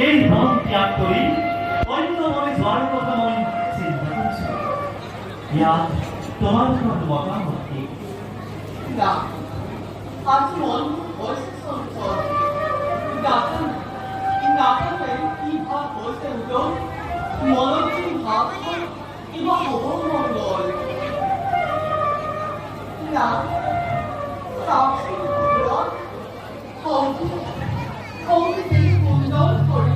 এই ধন ত্যাগ করি অন্য মনে যাওয়ার কথা মই চিন্তা করছি। ইয়াত তোমার কোনো মতামত কি? না, আজ মন বয়সে সঞ্চয় গাছন গাছনে কি ভাব বসে উঠো মনটি ভাব কিংবা অবমঙ্গল না সাক্ষী পুরাণ কৌতুক কৌতুকের কুণ্ডল করে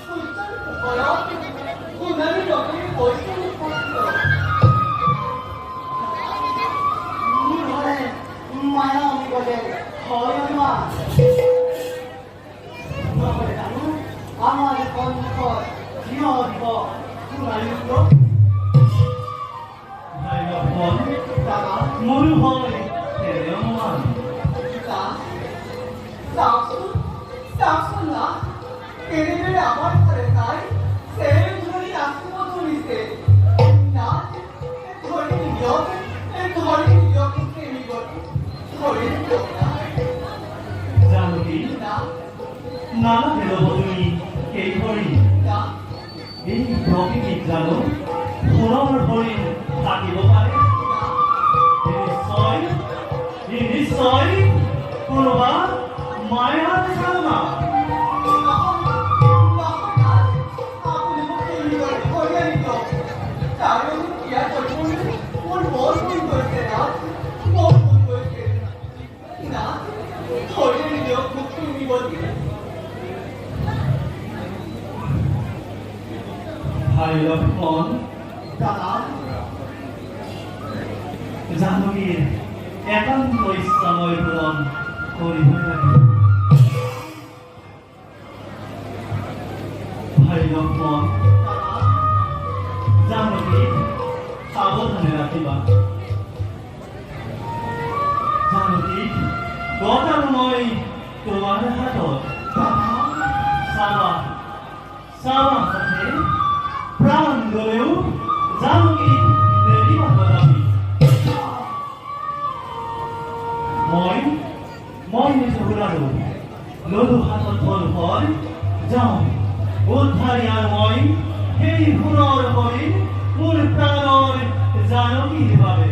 সূর্যের উপরা উনারি রকমের বসে উঠল মায়া বলে হয় মা আমার কণ্ঠ প্রিয় দিব পুরায়ুক্ত দাদা মরু হয় মান সাকসু না পেরে পেরে আমার ঘরে তাই সে ধরি আসতে মতো নিতে না ধরে নিয়োগ ধরে নিয়োগ প্রেমী গতি ধরে নিয়োগ না জানো কি না নানা দেব তুমি এই হরি না এই প্রকৃতি জানো পুনর হরিণ থাকিব পারে নিশ্চয় কোনোবা মায়ার সালমা ভাই লক্ষ্মণ জাহ্নবীর একান্ত ইচ্ছাময় পূরণ করিব লাগে। ভাই লক্ষ্মণ জাহ্নবী সাবধানে রাখিবা। জাহ্নবী গতানুময় তোমার হাতত সাবা সাবা সাথে প্রাণ গলেও জাহ্নবী নেরিবা গলাবি। মই নিজ হুলালো ললু হাতত হল হয় যাওঁ উদ্ধাৰি আৰু মই সেই সোণৰ হৰিণ মোৰ প্ৰাণৰ জানকীৰ বাবে।